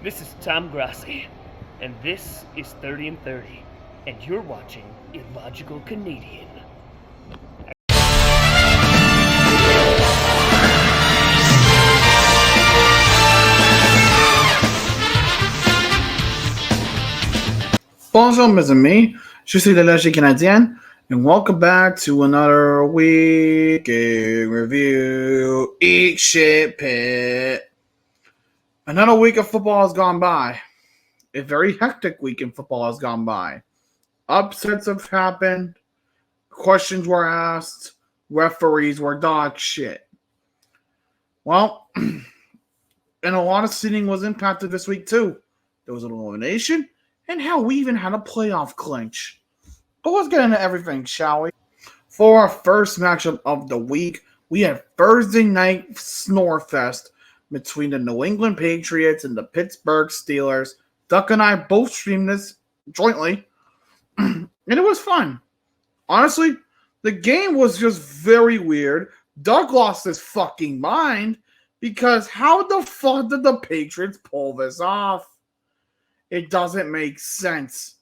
This is Tom Grassi, and this is 30 and 30, and you're watching Illogical Canadian. Bonjour, mes amis. Je suis l'Illogical Canadian, and welcome back to another week in review. Eat shit pit. Another week of football has gone by. A very hectic week in football has gone by. Upsets have happened. Questions were asked. Referees were dog shit. Well, and a lot of seeding was impacted this week too. There was an elimination, and hell, we even had a playoff clinch. But let's get into everything, shall we? For our first matchup of the week, we had Thursday night Snorefest between the New England Patriots and the Pittsburgh Steelers. Duck and I both streamed this jointly, and it was fun. Honestly, the game was just very weird. Duck lost his fucking mind because how the fuck did the Patriots pull this off? It doesn't make sense.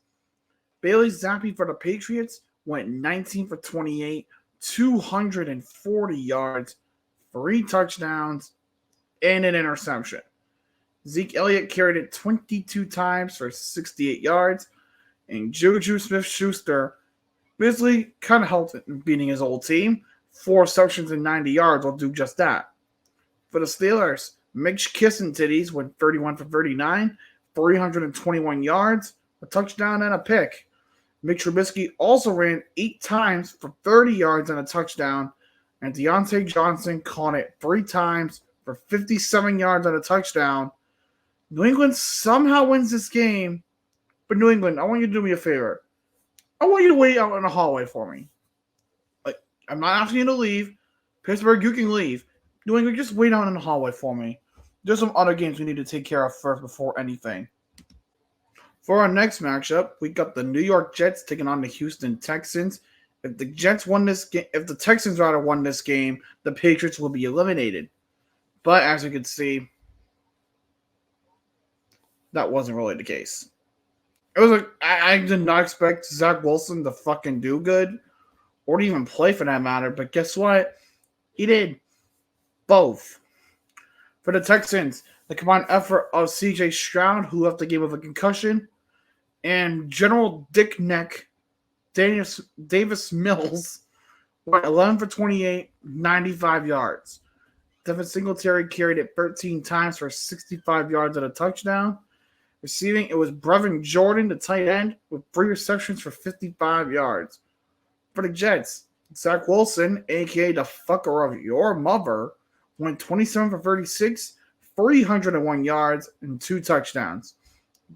Bailey Zappi for the Patriots went 19 for 28, 240 yards, 3 touchdowns, and an interception. Zeke Elliott carried it 22 times for 68 yards, and Juju Smith-Schuster basically kind of helped beating his old team. 4 receptions and 90 yards will do just that. For the Steelers, Mitch Kissintitties went 31 for 39, 321 yards, a touchdown, and a pick. Mitch Trubisky also ran 8 times for 30 yards and a touchdown, and Deontay Johnson caught it 3 times for 57 yards and a touchdown. New England somehow wins this game, but New England, I want you to do me a favor. I want you to wait out in the hallway for me. Like, I'm not asking you to leave. Pittsburgh, you can leave. New England, just wait out in the hallway for me. There's some other games we need to take care of first before anything. For our next matchup, we got the New York Jets taking on the Houston Texans. If the Jets won this game, if the Texans rather won this game, the Patriots will be eliminated. But as you can see, that wasn't really the case. It was like I did not expect Zach Wilson to fucking do good, or to even play for that matter. But guess what? He did both. For the Texans, the combined effort of C.J. Stroud, who left the game with a concussion, and General Dick Neck Davis Mills went 11 for 28, 95 yards. Devin Singletary carried it 13 times for 65 yards and a touchdown. Receiving, it was Brevin Jordan, the tight end, with 3 receptions for 55 yards. For the Jets, Zach Wilson, a.k.a. the fucker of your mother, went 27 for 36, 301 yards, and 2 touchdowns.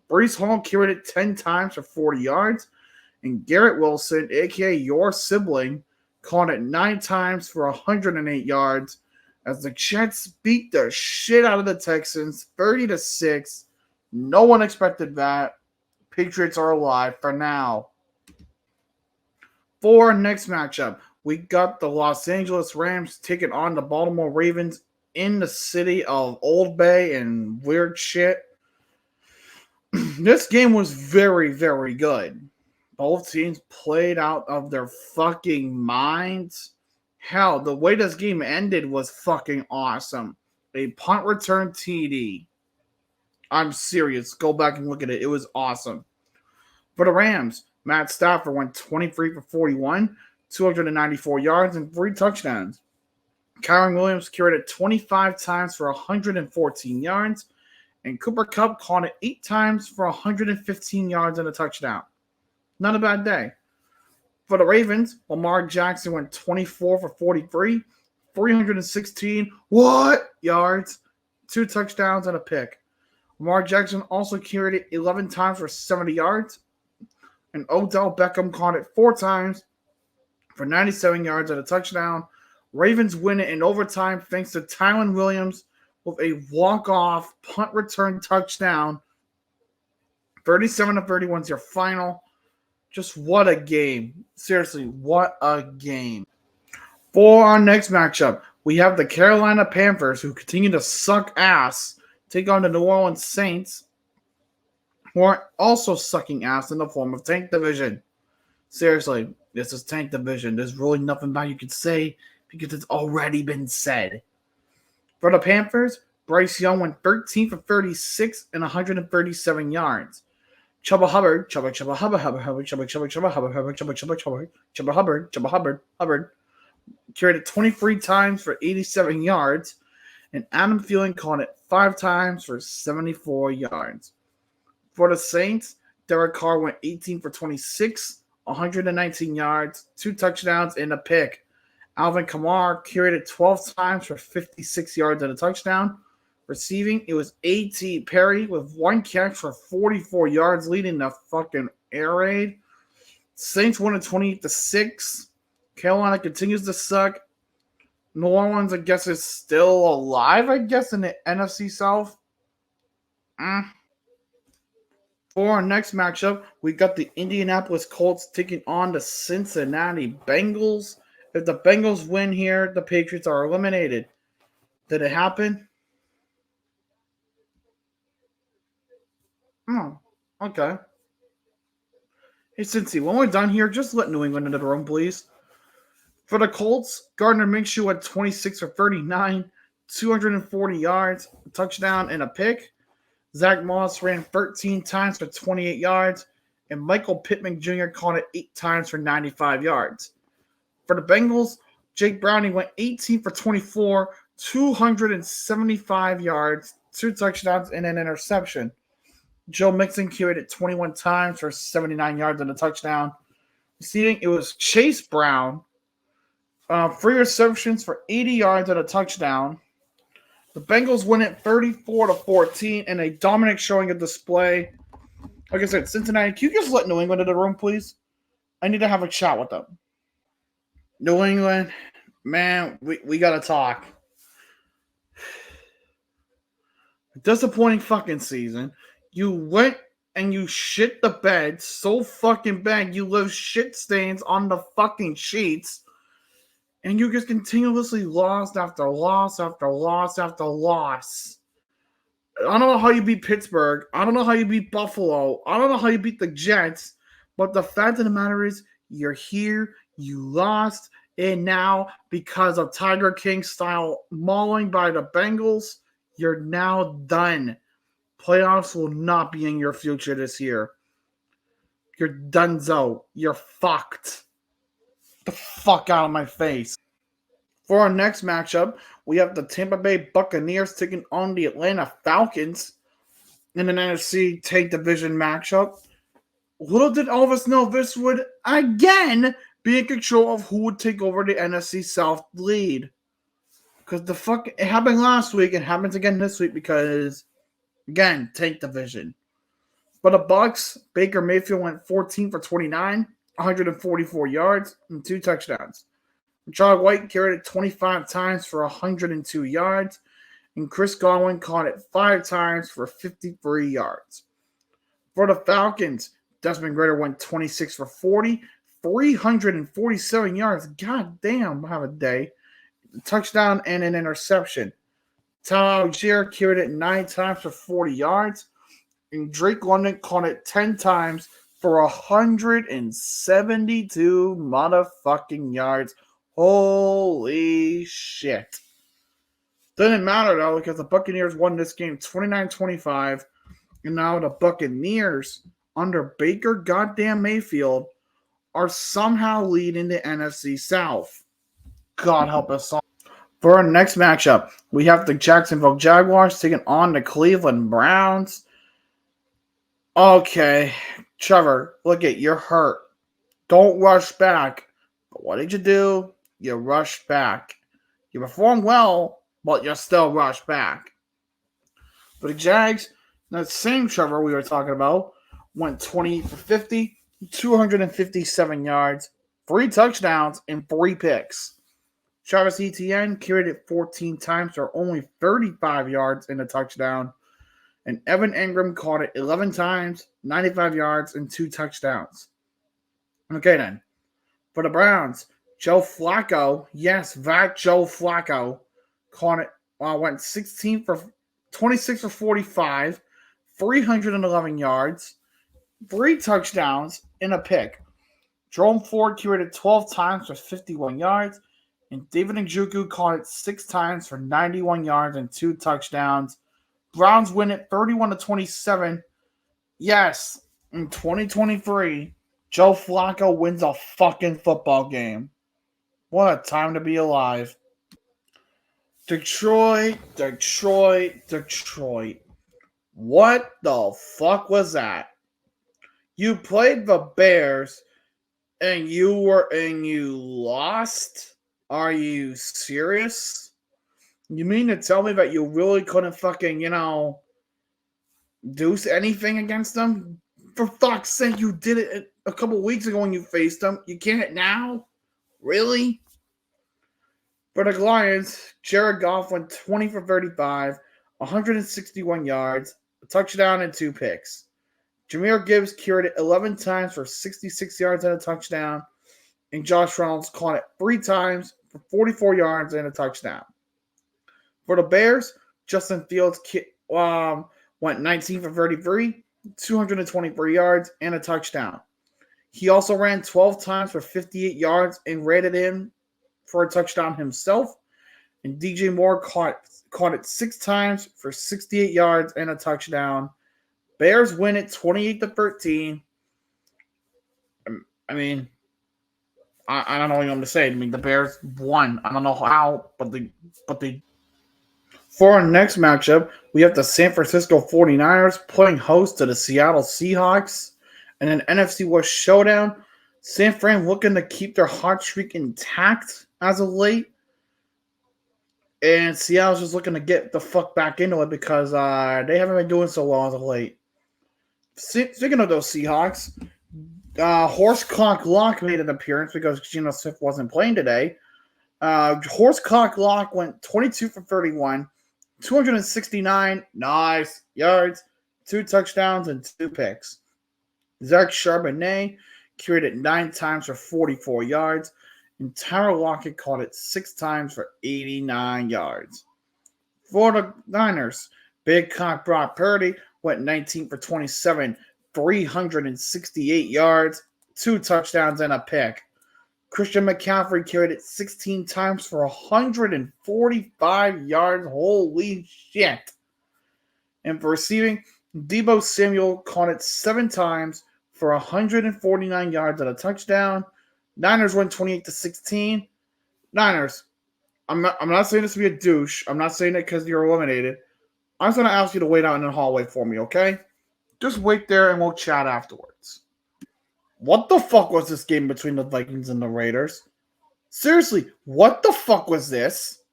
Breece Hall carried it 10 times for 40 yards, and Garrett Wilson, a.k.a. your sibling, caught it 9 times for 108 yards as the Jets beat the shit out of the Texans 30-6. No one expected that. Patriots are alive for now. For our next matchup, we got the Los Angeles Rams taking on the Baltimore Ravens in the city of Old Bay and weird shit. This game was very, very good. Both teams played out of their fucking minds. Hell, the way this game ended was fucking awesome. A punt return TD. I'm serious. Go back and look at it. It was awesome. For the Rams, Matt Stafford went 23 for 41, 294 yards, and 3 touchdowns. Kyron Williams carried it 25 times for 114 yards, and Cooper Kupp caught it 8 times for 115 yards and a touchdown. Not a bad day. For the Ravens, Lamar Jackson went 24 for 43, 316 yards, 2 touchdowns, and a pick. Lamar Jackson also carried it 11 times for 70 yards, and Odell Beckham caught it 4 times for 97 yards and a touchdown. Ravens win it in overtime thanks to Tylen Williams with a walk-off punt return touchdown. 37-31 is your final. Just what a game. Seriously, what a game. For our next matchup, we have the Carolina Panthers, who continue to suck ass, take on the New Orleans Saints who are also sucking ass in the form of Tank Division. Seriously, this is Tank Division. There's really nothing bad you can say because it's already been said. For the Panthers, Bryce Young went 13 for 36 and 137 yards. Chubba Hubbard, Hubbard, carried it 23 times for 87 yards, and Adam Thielen caught it 5 times for 74 yards. For the Saints, Derek Carr went 18 for 26, 119 yards, 2 touchdowns, and a pick. Alvin Kamara carried it 12 times for 56 yards and a touchdown. Receiving, it was A.T. Perry with 1 catch for 44 yards, leading the fucking air raid. Saints won at 28-6. Carolina continues to suck. New Orleans, I guess, is still alive, I guess, in the NFC South. For our next matchup, we got the Indianapolis Colts taking on the Cincinnati Bengals. If the Bengals win here, the Patriots are eliminated. Did it happen? Oh, okay. Hey, Cincy, when we're done here, just let New England into the room, please. For the Colts, Gardner Minshew had 26 for 39, 240 yards, a touchdown, and a pick. Zach Moss ran 13 times for 28 yards, and Michael Pittman Jr. caught it 8 times for 95 yards. For the Bengals, Jake Browning went 18 for 24, 275 yards, 2 touchdowns, and an interception. Joe Mixon carried it 21 times for 79 yards and a touchdown. Receiving, it was Chase Brown, 3 receptions for 80 yards and a touchdown. The Bengals win it 34-14 in a dominant showing of display. Like I said, Cincinnati, can you just let New England into the room, please? I need to have a chat with them. New England, man, we got to talk. Disappointing fucking season. You went and you shit the bed so fucking bad you left shit stains on the fucking sheets. And you just continuously lost after loss after loss after loss. I don't know how you beat Pittsburgh. I don't know how you beat Buffalo. I don't know how you beat the Jets. But the fact of the matter is, you're here, you lost, and now, because of Tiger King style mauling by the Bengals, you're now done. Playoffs will not be in your future this year. You're donezo. You're fucked. Get the fuck out of my face. For our next matchup, we have the Tampa Bay Buccaneers taking on the Atlanta Falcons in an NFC Tank Division matchup. Little did all of us know this would, again, be in control of who would take over the NFC South lead. Because it happened last week, it happens again this week because, again, Tank Division. For the Bucs, Baker Mayfield went 14 for 29, 144 yards, and 2 touchdowns. Rashad White carried it 25 times for 102 yards, and Chris Godwin caught it 5 times for 53 yards. For the Falcons, Desmond Ridder went 26 for 40, 347 yards. God damn, have a day. A touchdown and an interception. Tyler Algier carried it 9 times for 40 yards, and Drake London caught it 10 times for 172 motherfucking yards. Holy shit. Didn't matter, though, because the Buccaneers won this game 29-25, and now the Buccaneers, under Baker goddamn Mayfield, are somehow leading the NFC South. God help us all. For our next matchup, we have the Jacksonville Jaguars taking on the Cleveland Browns. Okay, Trevor, look it, you're hurt. Don't rush back. But what did you do? You rushed back. You performed well, but you still rushed back. For the Jags, that same Trevor we were talking about went 20 for 50, 257 yards, 3 touchdowns, and 3 picks. Travis Etienne carried it 14 times for only 35 yards and a touchdown. And Evan Engram caught it 11 times, 95 yards, and 2 touchdowns. Okay, then. For the Browns, Joe Flacco, yes, that Joe Flacco, caught it, went 26 for 45, 311 yards, 3 touchdowns, and a pick. Jerome Ford carried it 12 times for 51 yards, and David Njoku caught it 6 times for 91 yards and 2 touchdowns. Browns win it 31-27. Yes, in 2023, Joe Flacco wins a fucking football game. What a time to be alive. Detroit. What the fuck was that? You played the Bears and you lost? Are you serious? You mean to tell me that you really couldn't fucking, do anything against them? For fuck's sake, you did it a couple weeks ago when you faced them. You can't now? Really? For the Lions, Jared Goff went 20 for 35, 161 yards, a touchdown, and 2 picks. Jahmyr Gibbs carried it 11 times for 66 yards and a touchdown, and Josh Reynolds caught it 3 times for 44 yards and a touchdown. For the Bears, Justin Fields went 19 for 33, 223 yards, and a touchdown. He also ran 12 times for 58 yards and ran it in for a touchdown himself. And DJ Moore caught it 6 times for 68 yards and a touchdown. Bears win it 28-13. I mean, I don't know what I'm going to say. I mean, the Bears won. I don't know how, but they. For our next matchup, we have the San Francisco 49ers playing host to the Seattle Seahawks. In an NFC West showdown, San Fran looking to keep their hot streak intact as of late. And Seattle's just looking to get the fuck back into it because they haven't been doing so well as of late. Speaking of those Seahawks, Horse Clock Lock made an appearance because Geno Smith wasn't playing today. Horse Clock Lock went 22 for 31, 269 nice yards, 2 touchdowns, and 2 picks. Zach Charbonnet carried it 9 times for 44 yards, and Tyler Lockett caught it 6 times for 89 yards. For the Niners, Big Cock Brock Purdy went 19 for 27, 368 yards, 2 touchdowns, and a pick. Christian McCaffrey carried it 16 times for 145 yards. Holy shit. And for receiving, Deebo Samuel caught it 7 times for 149 yards and a touchdown. Niners win 28-16. Niners, I'm not saying this to be a douche. I'm not saying it because you're eliminated. I'm just going to ask you to wait out in the hallway for me, okay? Just wait there and we'll chat afterwards. What the fuck was this game between the Vikings and the Raiders? Seriously, what the fuck was this?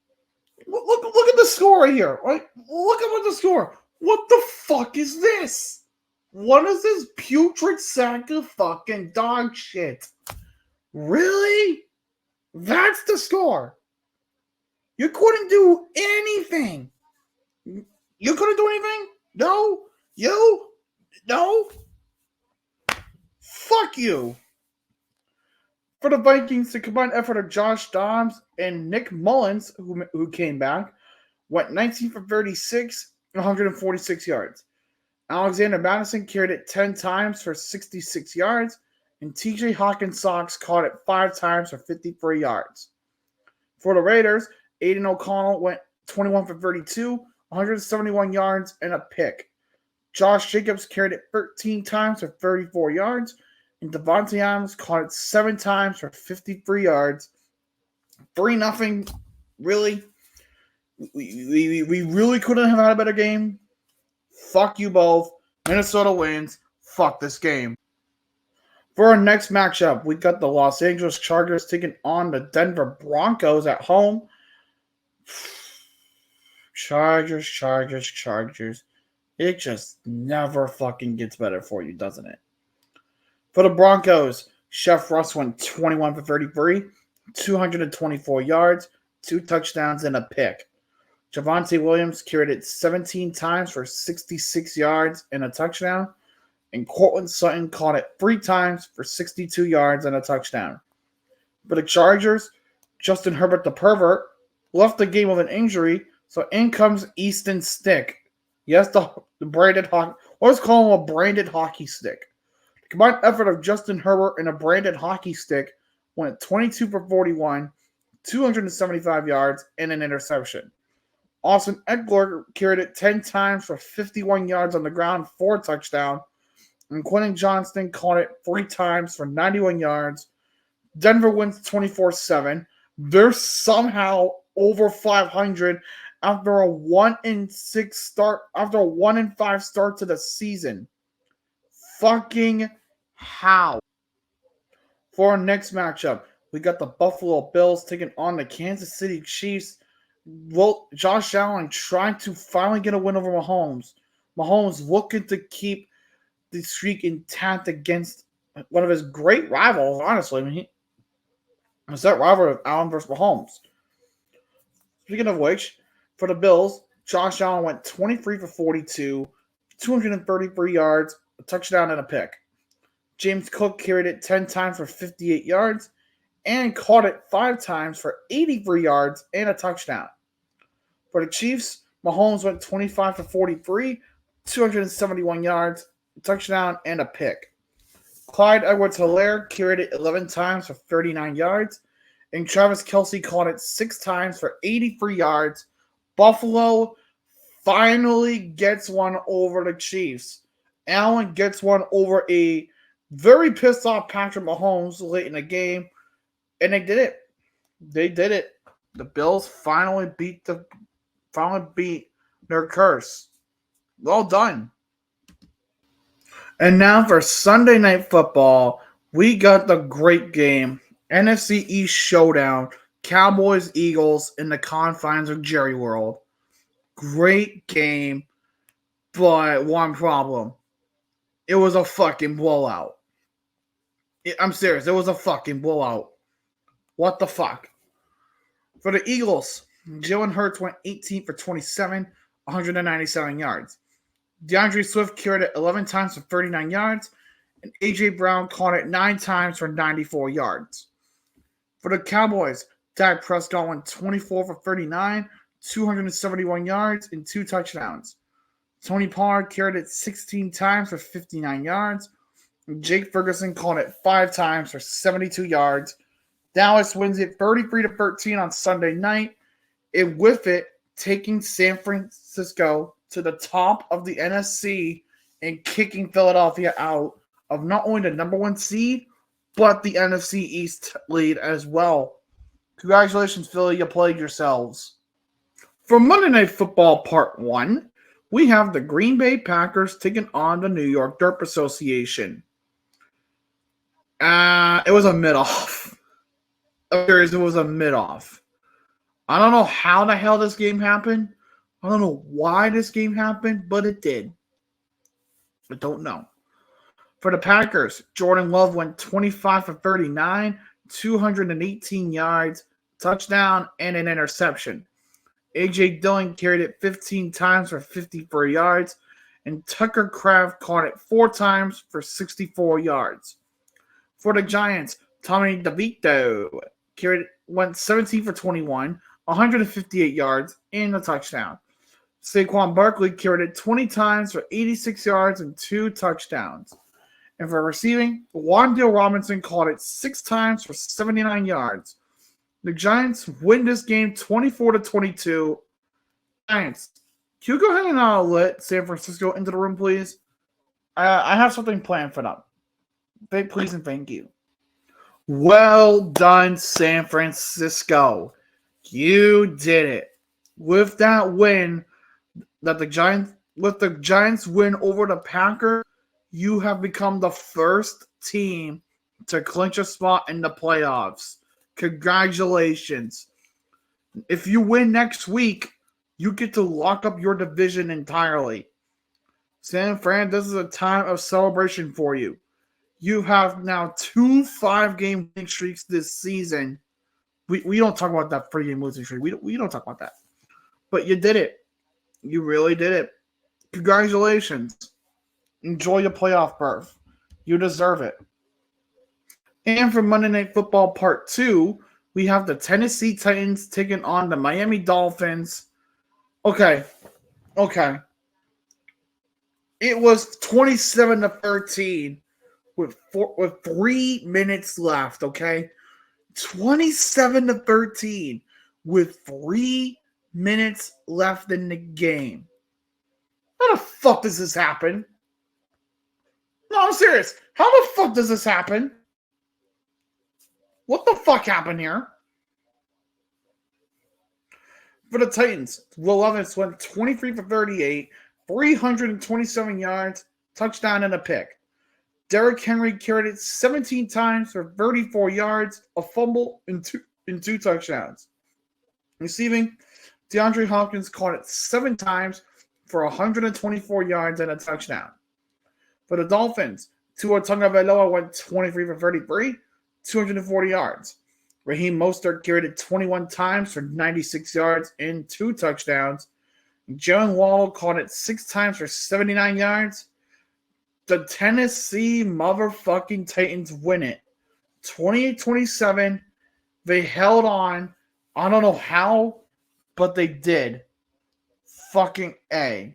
Look at the score right here. Right? Look at the score. What the fuck is this? What is this putrid sack of fucking dog shit? Really? That's the score. You couldn't do anything. You couldn't do anything? No? You? No? Fuck you. For the Vikings, the combined effort of Josh Dobbs and Nick Mullins, who came back, went 19 for 36, 146 yards. Alexander Madison carried it 10 times for 66 yards, and TJ Hawkins-Sox caught it 5 times for 53 yards. For the Raiders, Aiden O'Connell went 21 for 32, 171 yards, and a pick. Josh Jacobs carried it 13 times for 34 yards, and Devontae Adams caught it 7 times for 53 yards. 3-0. Really? We really couldn't have had a better game? Fuck you both. Minnesota wins. Fuck this game. For our next matchup, we got the Los Angeles Chargers taking on the Denver Broncos at home. Chargers. It just never fucking gets better for you, doesn't it? For the Broncos, Chef Russ went 21 for 33, 224 yards, 2 touchdowns, and a pick. Javonte Williams carried it 17 times for 66 yards and a touchdown. And Cortland Sutton caught it 3 times for 62 yards and a touchdown. For the Chargers, Justin Herbert the pervert left the game with an injury, so in comes Easton Stick. Yes, the branded hockey. Let's call him a branded hockey stick. The combined effort of Justin Herbert and a branded hockey stick went 22 for 41, 275 yards, and an interception. Austin Eckler carried it 10 times for 51 yards on the ground for a touchdown, and Quentin Johnston caught it 3 times for 91 yards. Denver wins 24-7. They're somehow over 500 after a 1-6 start, after a 1-5 start to the season. Fucking how? For our next matchup, we got the Buffalo Bills taking on the Kansas City Chiefs. Well, Josh Allen trying to finally get a win over Mahomes. Mahomes looking to keep the streak intact against one of his great rivals, honestly. I mean, it's that rivalry of Allen versus Mahomes. Speaking of which, for the Bills, Josh Allen went 23 for 42, 233 yards, a touchdown, and a pick. James Cook carried it 10 times for 58 yards and caught it 5 times for 83 yards and a touchdown. For the Chiefs, Mahomes went 25 for 43, 271 yards, a touchdown, and a pick. Clyde Edwards-Helaire carried it 11 times for 39 yards, and Travis Kelce caught it 6 times for 83 yards. Buffalo finally gets one over the Chiefs. Allen gets one over a very pissed off Patrick Mahomes late in the game, and they did it. They did it. The Bills finally beat their curse. Well done. And now for Sunday Night Football, we got the great game. NFC East Showdown. Cowboys, Eagles in the confines of Jerry World. Great game, but one problem. It was a fucking blowout. I'm serious. It was a fucking blowout. What the fuck? For the Eagles, Jalen Hurts went 18 for 27, 197 yards. DeAndre Swift carried it 11 times for 39 yards, and A.J. Brown caught it 9 times for 94 yards. For the Cowboys, Dak Prescott went 24 for 39, 271 yards, and 2 touchdowns. Tony Pollard carried it 16 times for 59 yards. And Jake Ferguson caught it 5 times for 72 yards. Dallas wins it 33-13 on Sunday night, and with it, taking San Francisco to the top of the NFC and kicking Philadelphia out of not only the number 1 seed, but the NFC East lead as well. Congratulations, Philly, you played yourselves. For Monday Night Football Part 1, we have the Green Bay Packers taking on the New York Derp Association. It was a mid-off. It was a mid-off. I don't know how the hell this game happened. I don't know why this game happened, but it did. I don't know. For the Packers, Jordan Love went 25 for 39, 218 yards, touchdown, and an interception. A.J. Dillon carried it 15 times for 54 yards, and Tucker Kraft caught it 4 times for 64 yards. For the Giants, Tommy DeVito went 17 for 21, 158 yards, and a touchdown. Saquon Barkley carried it 20 times for 86 yards and 2 touchdowns. And for receiving, Wan'Dale Robinson caught it 6 times for 79 yards. The Giants win this game 24-22. Giants, can you go ahead and let San Francisco into the room, please? I have something planned for them. Please and thank you. Well done, San Francisco. You did it. With that win, with the Giants win over the Packers, you have become the first team to clinch a spot in the playoffs. Congratulations. If you win next week, you get to lock up your division entirely. San Fran, this is a time of celebration for you. You have now 2 5-game winning streaks this season. We don't talk about that 3-game losing streak. We don't talk about that. But you did it. You really did it. Congratulations. Enjoy your playoff berth. You deserve it. And for Monday Night Football Part 2, we have the Tennessee Titans taking on the Miami Dolphins. Okay. It was 27-13 with 3 minutes left, okay? 27-13 with 3 minutes left in the game. How the fuck does this happen? No, I'm serious. How the fuck does this happen? What the fuck happened here? For the Titans, Will Levis went 23 for 38, 327 yards, touchdown, and a pick. Derrick Henry carried it 17 times for 34 yards, a fumble, and two touchdowns. Receiving, DeAndre Hopkins caught it 7 times for 124 yards and a touchdown. For the Dolphins, Tua Tagovailoa went 23 for 33, 240 yards. Raheem Mostert carried it 21 times for 96 yards and 2 touchdowns. Jalen Waddle caught it 6 times for 79 yards. The Tennessee motherfucking Titans win it. 28-27. They held on. I don't know how, but they did. Fucking A.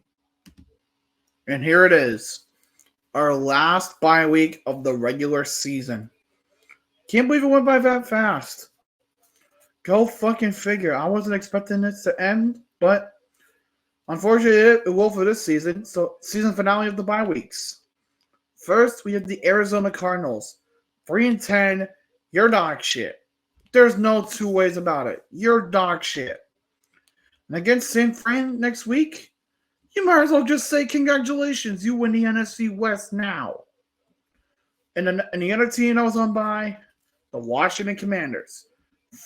And here it is. Our last bye week of the regular season. Can't believe it went by that fast. Go fucking figure. I wasn't expecting this to end, but unfortunately it will for this season. So, season finale of the bye weeks. First, we have the Arizona Cardinals. 3-10. You're dog shit. There's no two ways about it. You're dog shit. And against San Fran next week, you might as well just say congratulations. You win the NFC West now. And the other team I was on by, the Washington Commanders.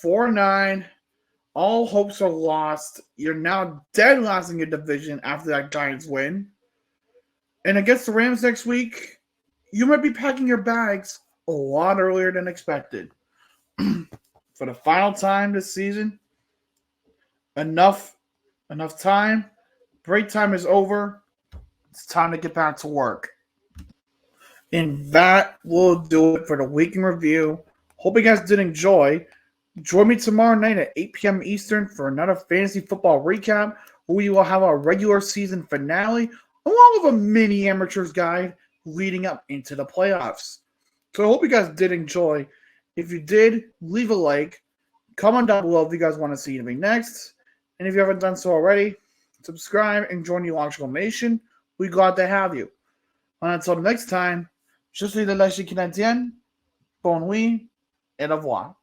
4-9. All hopes are lost. You're now dead last in your division after that Giants win. And against the Rams next week, you might be packing your bags a lot earlier than expected. For the final time this season, enough time. Break time is over. It's time to get back to work. And that will do it for the week in review. Hope you guys did enjoy. Join me tomorrow night at 8 p.m. Eastern for another fantasy football recap, where we will have our regular season finale, along with a mini amateurs guide leading up into the playoffs. So I hope you guys did enjoy. If you did, leave a like. Comment down below if you guys want to see anything next. And if you haven't done so already, subscribe and join the Logical Nation. We're glad to have you. And until next time, je suis le Canadien. Bon nuit et au revoir.